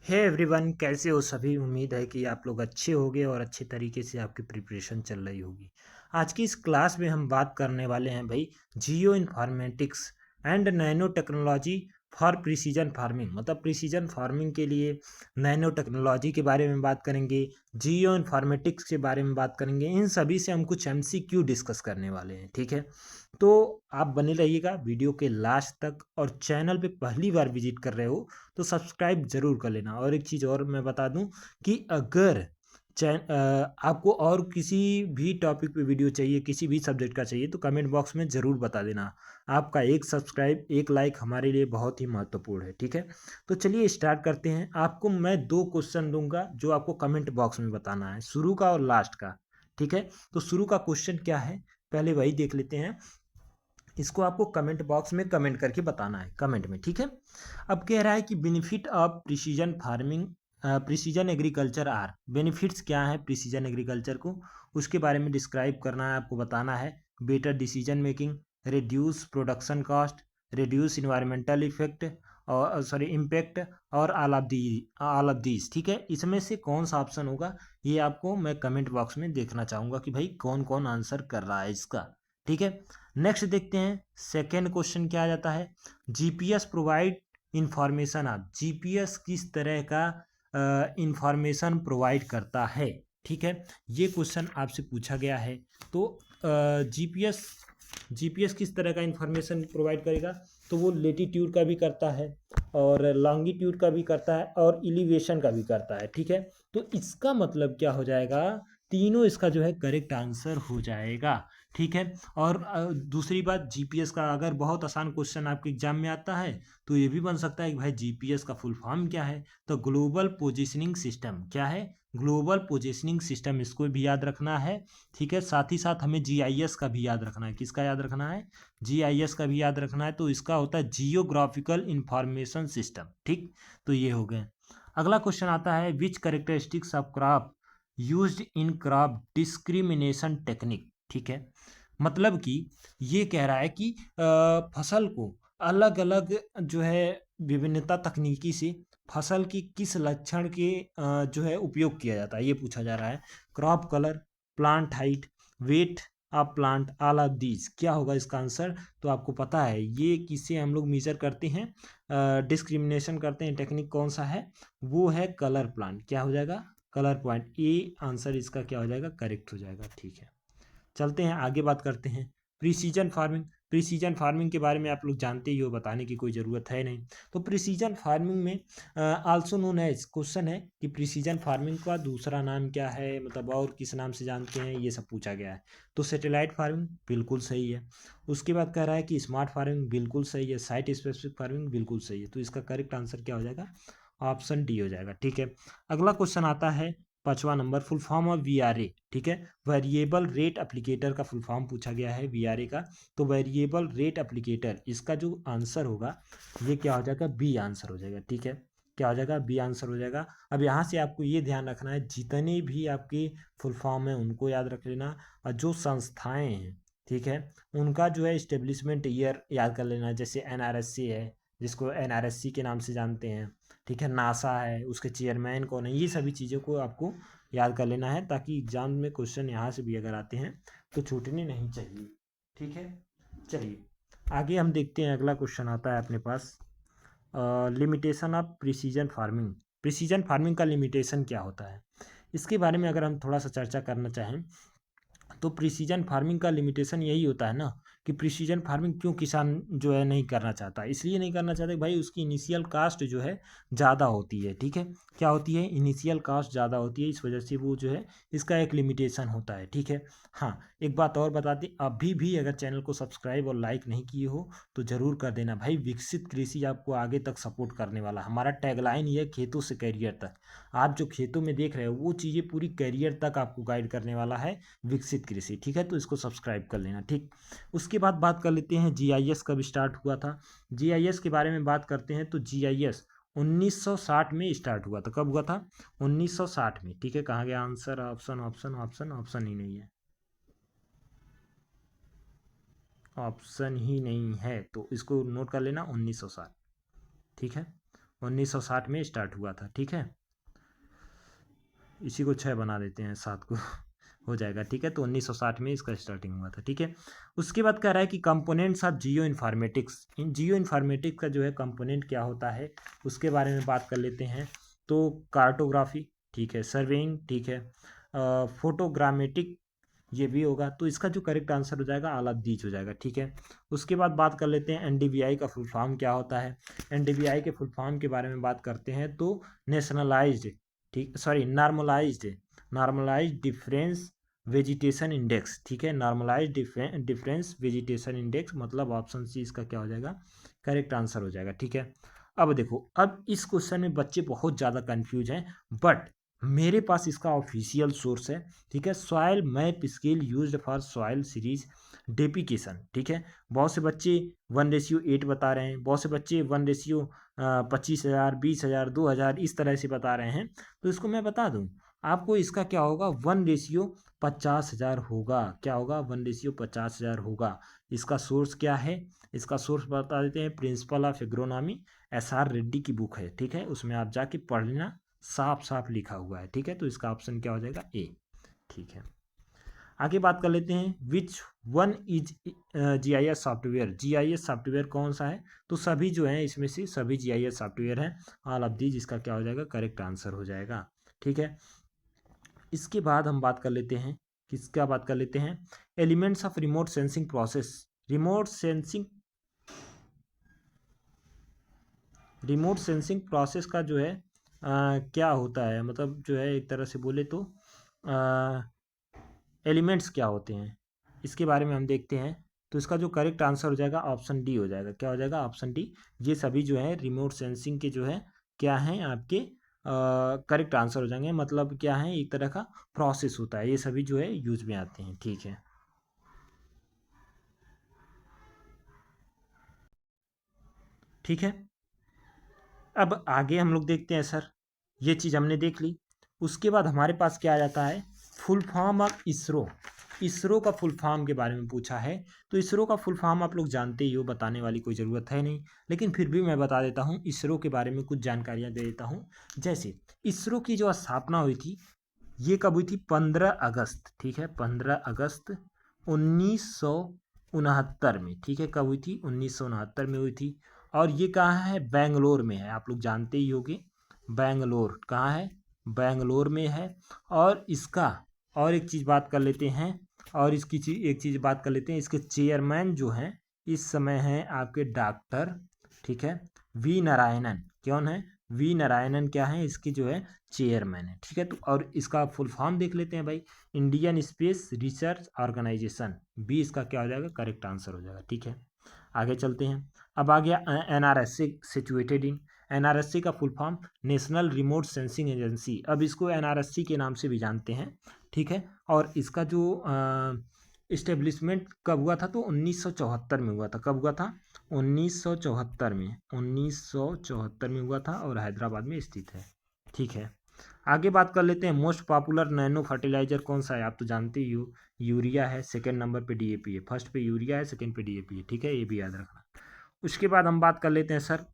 Hey everyone, कैसे हो सभी। उम्मीद है कि आप लोग अच्छे होंगे और अच्छे तरीके से आपकी प्रिपरेशन चल रही होगी। आज की इस क्लास में हम बात करने वाले हैं भाई geo informatics and nano technology for precision farming. मतलब प्रिसीजन फार्मिंग के लिए नैनो टेक्नोलॉजी के बारे में बात करेंगे, जियो इन्फॉर्मेटिक्स के बारे में बात करेंगे। इन सभी से हम कुछ एमसीक्यू डिस्कस करने वाले हैं, ठीक है। तो आप बने रहिएगा वीडियो के लास्ट तक, और चैनल पे पहली बार विजिट कर रहे हो तो सब्सक्राइब जरूर कर लेना। और एक चीज़ और मैं बता दूं कि अगर आपको और किसी भी टॉपिक पे वीडियो चाहिए, किसी भी सब्जेक्ट का चाहिए, तो कमेंट बॉक्स में ज़रूर बता देना। आपका एक सब्सक्राइब, एक लाइक हमारे लिए बहुत ही महत्वपूर्ण है, ठीक है। तो चलिए स्टार्ट करते हैं। आपको मैं 2 क्वेश्चन दूंगा जो आपको कमेंट बॉक्स में बताना है, शुरू का और लास्ट का, ठीक है। तो शुरू का क्वेश्चन क्या है, पहले वही देख लेते हैं। इसको आपको कमेंट बॉक्स में कमेंट करके बताना है, कमेंट में, ठीक है। अब कह रहा है कि benefit of precision farming, precision agriculture are. Benefits क्या है प्रिसीजन एग्रीकल्चर को, उसके बारे में डिस्क्राइब करना है, आपको बताना है। Better decision making, reduce production cost, reduce environmental effect और सॉरी इम्पैक्ट, और ऑल ऑफ दीज, ठीक है। इसमें से कौन सा ऑप्शन होगा, ये आपको मैं कमेंट बॉक्स में देखना चाहूँगा कि भाई कौन कौन आंसर कर रहा है इसका, ठीक है। नेक्स्ट देखते हैं, सेकेंड क्वेश्चन क्या आ जाता है। GPS provide information of. GPS किस तरह का इंफॉर्मेशन प्रोवाइड करता है, ठीक है। ये क्वेश्चन आपसे पूछा गया है। तो जीपीएस जीपीएस किस तरह का इंफॉर्मेशन प्रोवाइड करेगा, तो वो लेटीट्यूड का भी करता है, और लॉन्गिट्यूड का भी करता है, और एलिवेशन का भी करता है, ठीक है। तो इसका मतलब क्या हो जाएगा, तीनों इसका जो है करेक्ट आंसर हो जाएगा, ठीक है। और दूसरी बात, जीपीएस का अगर बहुत आसान क्वेश्चन आपके एग्जाम में आता है तो ये भी बन सकता है कि भाई जीपीएस का फुल फॉर्म क्या है। तो ग्लोबल पोजीशनिंग सिस्टम क्या है, ग्लोबल पोजीशनिंग सिस्टम, इसको भी याद रखना है, ठीक है। साथ ही साथ हमें जीआईएस का भी याद रखना है। किसका याद रखना है, जीआईएस का भी याद रखना है। तो इसका होता है जियोग्राफिकल इंफॉर्मेशन सिस्टम, ठीक। तो ये हो गए। अगला क्वेश्चन आता है, which characteristics of crop used in crop discrimination technique, ठीक है। मतलब कि ये कह रहा है कि फसल को अलग अलग जो है विभिन्नता तकनीकी से फसल की किस लक्षण के जो है उपयोग किया जाता है, ये पूछा जा रहा है। Crop colour, plant height, weight of plant, all of these, क्या होगा इसका आंसर। तो आपको पता है ये किससे हम लोग मेजर करते हैं, डिस्क्रिमिनेशन करते हैं, टेक्निक कौन सा है, वो है कलर प्लांट। क्या हो जाएगा, कलर पॉइंट। ए आंसर इसका क्या हो जाएगा, करेक्ट हो जाएगा, ठीक है। चलते हैं आगे, बात करते हैं प्रिसीजन फार्मिंग। प्रिसीजन फार्मिंग के बारे में आप लोग जानते ही हो, बताने की कोई ज़रूरत है नहीं। तो प्रिसीजन फार्मिंग में आल्सो नोन एज, क्वेश्चन है कि प्रिसीजन फार्मिंग का दूसरा नाम क्या है, मतलब और किस नाम से जानते हैं, ये सब पूछा गया है। तो सैटेलाइट फार्मिंग बिल्कुल सही है। उसके बाद कह रहा है कि स्मार्ट फार्मिंग बिल्कुल सही है, साइट स्पेसिफिक फार्मिंग बिल्कुल सही है। तो इसका करेक्ट आंसर क्या हो जाएगा, ऑप्शन डी हो जाएगा, ठीक है। अगला क्वेश्चन आता है 5वां number, full form of VRA, ठीक है। वेरिएबल रेट एप्लीकेटर का फुल फॉर्म पूछा गया है वीआरए का। तो वेरिएबल रेट एप्लीकेटर, इसका जो आंसर होगा ये क्या हो जाएगा, बी आंसर हो जाएगा, ठीक है। क्या हो जाएगा, बी आंसर हो जाएगा। अब यहाँ से आपको ये ध्यान रखना है, जितने भी आपके फुल फॉर्म है उनको याद रख लेना, और जो संस्थाएं हैं, ठीक है, उनका जो है इस्टेब्लिशमेंट ईयर याद कर लेना। जैसे एनआरएससी है, जिसको एनआरएससी के नाम से जानते हैं, ठीक है। नासा है, उसके चेयरमैन कौन है, ये सभी चीज़ों को आपको याद कर लेना है, ताकि एग्जाम में क्वेश्चन यहाँ से भी अगर आते हैं तो छूटने नहीं चाहिए, ठीक है। चलिए आगे हम देखते हैं, अगला क्वेश्चन आता है अपने पास, limitation of precision farming. Precision farming का लिमिटेशन क्या होता है, इसके बारे में अगर हम थोड़ा सा चर्चा करना चाहें, तो प्रिसीजन फार्मिंग का लिमिटेशन यही होता है ना, कि प्रिसीजन फार्मिंग क्यों किसान जो है नहीं करना चाहता, इसलिए नहीं करना चाहता कि भाई उसकी इनिशियल कास्ट जो है ज़्यादा होती है, ठीक है। क्या होती है, इनिशियल कास्ट ज़्यादा होती है, इस वजह से वो जो है इसका एक लिमिटेशन होता है, ठीक है। हाँ, एक बात और बता दें, अभी भी अगर चैनल को सब्सक्राइब और लाइक नहीं किए हो तो ज़रूर कर देना भाई। विकसित कृषि आपको आगे तक सपोर्ट करने वाला, हमारा टैगलाइन ये है, खेतों से कैरियर तक। आप जो खेतों में देख रहे हो वो चीज़ें पूरी कैरियर तक आपको गाइड करने वाला है विकसित कृषि, ठीक है। तो इसको सब्सक्राइब कर लेना, ठीक। उसके बाद बात कर लेते हैं जीआईएस कब स्टार्ट हुआ था। जीआईएस के बारे में बात करते हैं, तो जीआईएस 1960 में स्टार्ट हुआ था। कब हुआ था, 1960 में, ठीक है। कहाँ गया answer, option option option option ही नहीं है, ऑप्शन ही नहीं है, तो इसको नोट कर लेना 1960, ठीक है। 1960 में स्टार्ट हुआ था, ठीक है। इसी को 6 बना देते हैं, 7 को हो जाएगा, ठीक है। तो 1960 में इसका स्टार्टिंग हुआ था, ठीक है। उसके बाद कह रहा है कि components of geo informatics. In geo informatics का जो है कंपोनेंट क्या होता है उसके बारे में बात कर लेते हैं। तो कार्टोग्राफी, ठीक है, सर्वेइंग, ठीक है, फोटोग्रामेटिक ये भी होगा। तो इसका जो करेक्ट आंसर हो जाएगा ऑल ऑफ दीज हो जाएगा, ठीक है। उसके बाद बात कर लेते हैं एनडीबीआई का फुल फॉर्म क्या होता है। एनडीबीआई के फुल फॉर्म के बारे में बात करते हैं तो नेशनलाइज्ड, ठीक, sorry, normalized difference vegetation index, ठीक है। नॉर्मलाइज्ड डिफरेंस वेजिटेशन इंडेक्स, मतलब ऑप्शन सी इसका क्या हो जाएगा, करेक्ट आंसर हो जाएगा, ठीक है। अब देखो, अब इस क्वेश्चन में बच्चे बहुत ज़्यादा कंफ्यूज हैं, बट मेरे पास इसका ऑफिशियल सोर्स है, ठीक है। Soil map scale used for soil series depiction, ठीक है। बहुत से बच्चे 1:8 बता रहे हैं, बहुत से बच्चे 1:25,000, 20,000, 2,000 इस तरह से बता रहे हैं। तो इसको मैं बता दूं आपको, इसका क्या होगा, 1:50,000 होगा। क्या होगा, 1:50,000 होगा। इसका सोर्स क्या है, इसका सोर्स बता देते हैं, principle of agronomy, SR Reddy की बुक है, ठीक है। उसमें आप जाके पढ़ लेना, साफ साफ लिखा हुआ है, ठीक है। तो इसका ऑप्शन क्या हो जाएगा, ए, ठीक है। आगे बात कर लेते हैं, which one is GIS software. GIS software कौन सा है, तो सभी जो है इसमें से सभी GIS सॉफ्टवेयर हैं, ऑल ऑफ दीज इसका क्या हो जाएगा, करेक्ट आंसर हो जाएगा, ठीक है। इसके बाद हम बात कर लेते हैं, किसका बात कर लेते हैं, elements of remote sensing process. Remote sensing process का जो है क्या होता है, मतलब जो है एक तरह से बोले तो एलिमेंट्स क्या होते हैं, इसके बारे में हम देखते हैं। तो इसका जो करेक्ट आंसर हो जाएगा ऑप्शन डी हो जाएगा। क्या हो जाएगा, ऑप्शन डी। ये सभी जो है रिमोट सेंसिंग के जो है क्या हैं आपके करेक्ट आंसर हो जाएंगे, मतलब क्या है, एक तरह का प्रोसेस होता है, ये सभी जो है यूज में आते हैं, ठीक है। ठीक है, अब आगे हम लोग देखते हैं सर, ये चीज़ हमने देख ली। उसके बाद हमारे पास क्या आ जाता है, full form of ISRO. ISRO का फुल फॉर्म के बारे में पूछा है। तो इसरो का फुल फॉर्म आप लोग जानते ही हो, बताने वाली कोई ज़रूरत है नहीं, लेकिन फिर भी मैं बता देता हूँ, इसरो के बारे में कुछ जानकारियाँ दे देता हूँ। जैसे इसरो की जो स्थापना हुई थी, ये कब हुई थी, 15 अगस्त, ठीक है, 15 अगस्त 1969 में, ठीक है। कब हुई थी, 1969 में हुई थी। और ये कहाँ है, बेंगलोर में है, आप लोग जानते ही होंगे। बेंगलोर कहाँ है, बेंगलोर में है। और इसका और एक चीज़ बात कर लेते हैं, और इसकी एक चीज़ बात कर लेते हैं, इसके चेयरमैन जो हैं इस समय हैं आपके डॉक्टर, ठीक है, वी नारायणन। कौन है, वी नारायणन क्या है, इसकी जो है चेयरमैन है, ठीक है। तो और इसका फुल फॉर्म देख लेते हैं भाई, Indian space research organization, B इसका क्या हो जाएगा, करेक्ट आंसर हो जाएगा, ठीक है। आगे चलते हैं, अब आ गया NRSA सिचुएटेड इन। NRSA का full form national remote sensing agency, अब इसको NRSC के नाम से भी जानते हैं, ठीक है। और इसका जो इस्टेब्लिशमेंट कब हुआ था, तो 1974 में हुआ था। कब हुआ था, 1974 में, 1974 में हुआ था, और हैदराबाद में स्थित है, ठीक है। आगे बात कर लेते हैं, मोस्ट पॉपुलर नैनो फर्टिलाइजर कौन सा है, आप तो जानते ही हो, यूरिया है, सेकंड नंबर पे DAP है, फर्स्ट पे यूरिया है, सेकंड पे DAP है, ठीक है, ये भी याद रखना। उसके बाद हम बात कर लेते हैं सर,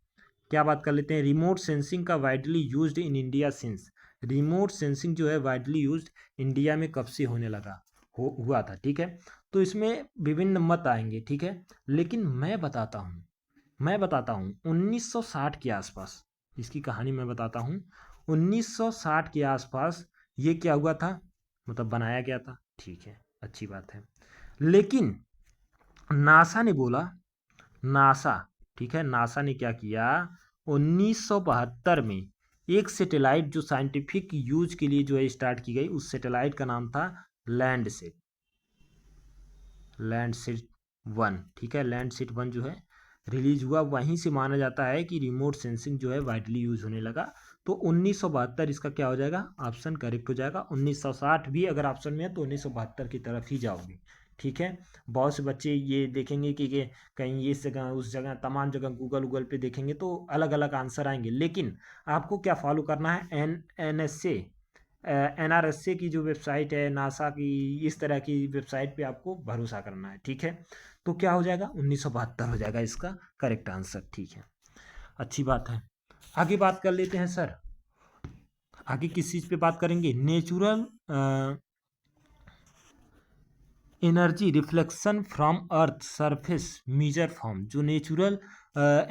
क्या बात कर लेते हैं, रिमोट सेंसिंग का widely used in India since. Remote sensing जो है वाइडली यूज्ड इंडिया में कब से होने लगा, हुआ था, ठीक है। तो इसमें विभिन्न मत आएंगे, ठीक है, लेकिन मैं बताता हूँ 1960 के आसपास, इसकी कहानी मैं बताता हूँ। 1960 के आसपास ये क्या हुआ था, मतलब बनाया गया था, ठीक है, अच्छी बात है। लेकिन नासा ने बोला, नासा, ठीक है, नासा ने क्या किया, 1972 में एक सैटेलाइट जो साइंटिफिक यूज के लिए जो है स्टार्ट की गई, उस सैटेलाइट का नाम था लैंडसेट, लैंडसेट 1, ठीक है। लैंडसेट 1 जो है रिलीज हुआ, वहीं से माना जाता है कि रिमोट सेंसिंग जो है वाइडली यूज होने लगा। तो 1972 इसका क्या हो जाएगा, ऑप्शन करेक्ट हो जाएगा। 1960 भी अगर ऑप्शन में है तो 1972 की तरफ ही जाओगे, ठीक है। बहुत से बच्चे ये देखेंगे कि कहीं ये जगह उस जगह, तमाम जगह गूगल पे देखेंगे तो अलग अलग आंसर आएंगे, लेकिन आपको क्या फॉलो करना है, NSA NRSA की जो वेबसाइट है, नासा की, इस तरह की वेबसाइट पे आपको भरोसा करना है, ठीक है। तो क्या हो जाएगा, 1972 हो जाएगा इसका करेक्ट आंसर, ठीक है, अच्छी बात है। आगे बात कर लेते हैं सर, आगे किस चीज़ पे बात करेंगे, natural energy reflection from earth surface major form. जो नेचुरल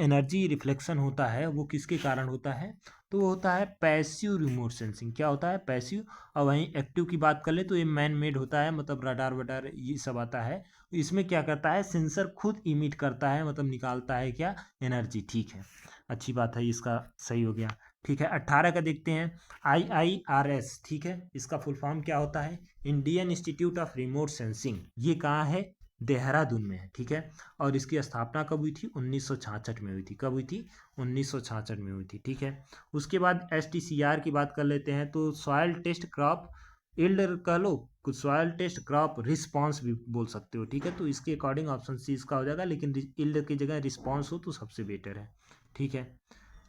एनर्जी रिफ्लेक्शन होता है वो किसके कारण होता है, तो वो होता है पैसिव रिमोट सेंसिंग। क्या होता है, पैसिव। और वहीं एक्टिव की बात कर ले तो ये मैन मेड होता है, मतलब रडार वडार ये सब आता है। इसमें क्या करता है, सेंसर खुद इमिट करता है, मतलब निकालता है क्या, एनर्जी। ठीक है, अच्छी बात है, इसका सही हो गया। ठीक है, 18 का देखते हैं, IIRS। ठीक है, इसका फुल फॉर्म क्या होता है, Indian institute of remote sensing. ये कहाँ है, देहरादून में है। ठीक है, और इसकी स्थापना कब हुई थी, 1966 में हुई थी। कब हुई थी, 1966 में हुई थी। ठीक है, उसके बाद STCR की बात कर लेते हैं, तो सॉयल टेस्ट क्रॉप इल्ड कह लो, कुछ सॉयल टेस्ट क्रॉप रिस्पॉन्स भी बोल सकते हो। ठीक है, तो इसके अकॉर्डिंग ऑप्शन सी इसका हो जाएगा, लेकिन इल्ड की जगह रिस्पॉन्स हो तो सबसे बेटर है। ठीक है,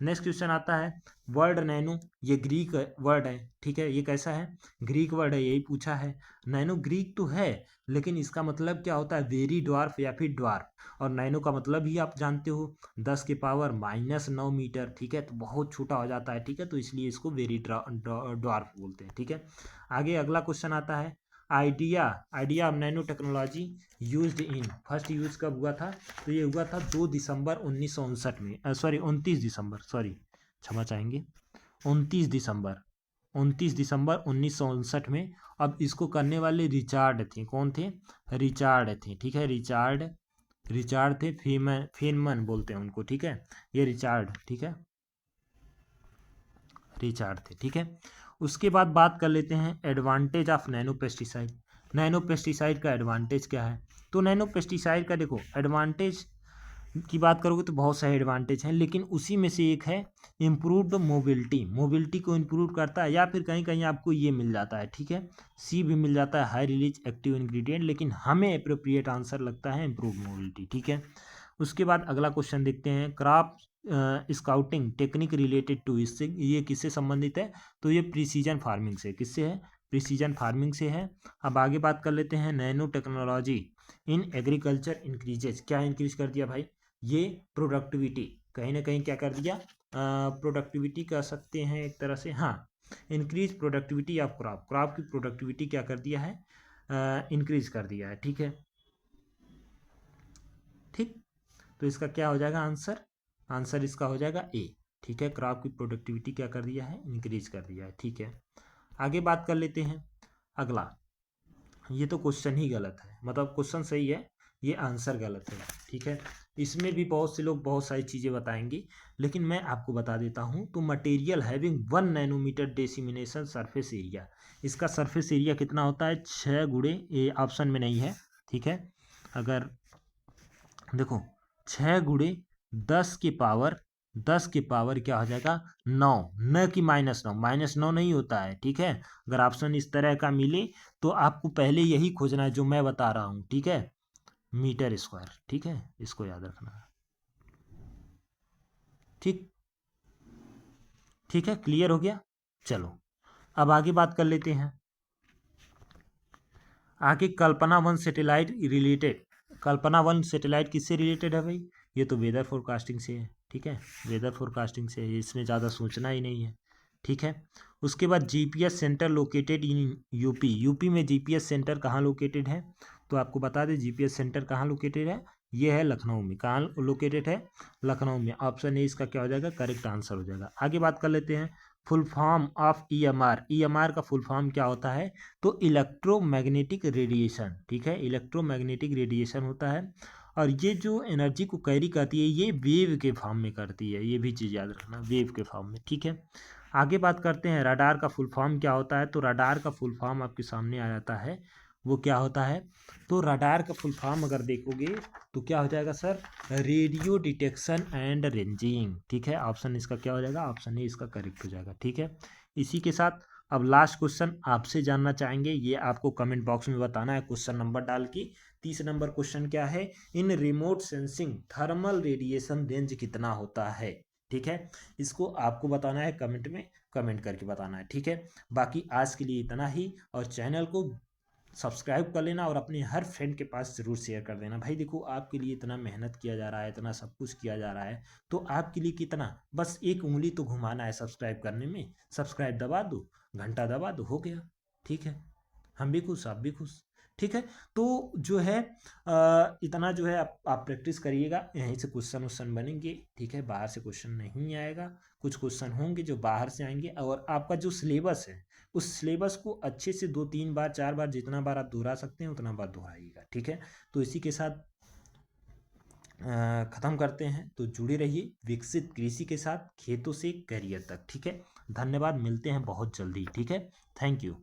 नेक्स्ट क्वेश्चन आता है, वर्ड नैनो, ये ग्रीक वर्ड है। ठीक है, ये कैसा है, ग्रीक वर्ड है, यही पूछा है। नैनो ग्रीक तो है, लेकिन इसका मतलब क्या होता है, वेरी ड्वार्फ या फिर ड्वार्फ। और नैनो का मतलब ही आप जानते हो, 10⁻⁻9 मीटर। ठीक है, तो बहुत छोटा हो जाता है। ठीक है, तो इसलिए इसको वेरी ड्वार्फ बोलते हैं। ठीक है, आगे अगला क्वेश्चन आता है, idea idea of nano technology used in, first use कब हुआ था, तो ये हुआ था 2 दिसंबर 1959 में, सॉरी 29 दिसंबर, सॉरी क्षमा चाहेंगे, 29 दिसंबर 1959 में। अब इसको करने वाले रिचार्ड थे, कौन थे, रिचार्ड थे। ठीक है, रिचार्ड थे, फेनमन बोलते हैं उनको। ठीक है, ये रिचार्ड, ठीक है, रिचार्ड थे। ठीक है, उसके बाद बात कर लेते हैं advantage of nano pesticide. Nano pesticide का एडवांटेज क्या है, तो नैनो पेस्टिसाइड का देखो एडवांटेज की बात करोगे तो बहुत सारे एडवांटेज हैं, लेकिन उसी में से एक है इम्प्रूव्ड मोबिलिटी। मोबिलिटी को इम्प्रूव करता है, या फिर कहीं कहीं आपको ये मिल जाता है। ठीक है, सी भी मिल जाता है, हाई रिलीज एक्टिव इंग्रेडिएंट, लेकिन हमें अप्रोप्रिएट आंसर लगता है इम्प्रूव मोबिलिटी। ठीक है, उसके बाद अगला क्वेश्चन देखते हैं, crop scouting technique related to, इससे ये किससे संबंधित है, तो ये प्रिसीजन फार्मिंग से, किससे है, प्रिसीजन फार्मिंग से है। अब आगे बात कर लेते हैं, nano technology in agriculture increases, क्या इंक्रीज कर दिया भाई, ये प्रोडक्टिविटी, कहीं ना कहीं क्या कर दिया, प्रोडक्टिविटी कह सकते हैं एक तरह से, हाँ, increase productivity of crop, crop की प्रोडक्टिविटी क्या कर दिया है, इंक्रीज कर दिया है। ठीक है, ठीक, तो इसका क्या हो जाएगा आंसर, आंसर इसका हो जाएगा ए। ठीक है, क्रॉप की प्रोडक्टिविटी क्या कर दिया है, इंक्रीज कर दिया है। ठीक है, आगे बात कर लेते हैं अगला, ये तो क्वेश्चन ही गलत है, मतलब क्वेश्चन सही है, ये आंसर गलत है। ठीक है, इसमें भी बहुत से लोग बहुत सारी चीज़ें बताएंगे, लेकिन मैं आपको बता देता हूँ, तो material having 1 nanometer dimension surface area, इसका सरफेस एरिया कितना होता है, 6 ये ऑप्शन में नहीं है। ठीक है, अगर देखो 6 × 10 के पावर क्या हो जाएगा, 9, न कि -9, -9 नहीं होता है। ठीक है, अगर ऑप्शन इस तरह का मिले तो आपको पहले यही खोजना है जो मैं बता रहा हूँ। ठीक है, मीटर स्क्वायर। ठीक है, इसको याद रखना। ठीक, ठीक है, क्लियर हो गया। चलो अब आगे बात कर लेते हैं, आगे कल्पना 1 सैटेलाइट रिलेटेड, कल्पना 1 सैटेलाइट किससे रिलेटेड है भाई, ये तो वेदर फोरकास्टिंग से है। ठीक है, वेदर फोरकास्टिंग से है, इसमें ज़्यादा सोचना ही नहीं है। ठीक है, उसके बाद GPS centre located in UP, UP में जीपीएस सेंटर कहाँ लोकेटेड है, तो आपको बता दें जीपीएस सेंटर कहाँ लोकेटेड है, ये है लखनऊ में। कहाँ लोकेटेड है, लखनऊ में। ऑप्शन ए इसका क्या हो जाएगा, करेक्ट आंसर हो जाएगा। आगे बात कर लेते हैं full form of EMR, EMR का फुल फॉर्म क्या होता है, तो इलेक्ट्रोमैग्नेटिक रेडिएशन। ठीक है, इलेक्ट्रोमैग्नेटिक रेडिएशन होता है, और ये जो एनर्जी को कैरी करती है ये वेव के फॉर्म में करती है, ये भी चीज़ याद रखना, वेव के फॉर्म में। ठीक है, आगे बात करते हैं रडार का फुल फॉर्म क्या होता है, तो रडार का फुल फॉर्म आपके सामने आ जाता है, वो क्या होता है, तो रडार का फुल फॉर्म अगर देखोगे तो क्या हो जाएगा sir, radio detection and ranging. ठीक है, ऑप्शन इसका क्या हो जाएगा, ऑप्शन ए इसका करेक्ट हो जाएगा। ठीक है, इसी के साथ अब लास्ट क्वेश्चन आपसे जानना चाहेंगे, ये आपको कमेंट बॉक्स में बताना है क्वेश्चन नंबर डाल के। 30 नंबर क्वेश्चन क्या है, इन remote sensing thermal radiation range कितना होता है। ठीक है, इसको आपको बताना है कमेंट में, कमेंट करके बताना है। ठीक है, बाकी आज के लिए इतना ही, और चैनल को सब्सक्राइब कर लेना और अपने हर फ्रेंड के पास ज़रूर शेयर कर देना। भाई देखो, आपके लिए इतना मेहनत किया जा रहा है, इतना सब कुछ किया जा रहा है, तो आपके लिए कितना, बस एक उंगली तो घुमाना है सब्सक्राइब करने में। सब्सक्राइब दबा दो, घंटा दबा दो, हो गया। ठीक है, हम भी खुश, आप भी खुश। ठीक है, तो जो है इतना जो है आप प्रैक्टिस करिएगा, यहीं से क्वेश्चन वश्चन बनेंगे। ठीक है, बाहर से क्वेश्चन नहीं आएगा, कुछ क्वेश्चन होंगे जो बाहर से आएंगे। और आपका जो सिलेबस है, उस सिलेबस को अच्छे से 2 3 बार 4 बार, जितना बार आप दोहरा सकते हैं उतना बार दोहराइएगा। ठीक है, तो इसी के साथ ख़त्म करते हैं। तो जुड़े रहिए विकसित कृषि के साथ, खेतों से करियर तक। ठीक है, धन्यवाद, मिलते हैं बहुत जल्दी। ठीक है, थैंक यू।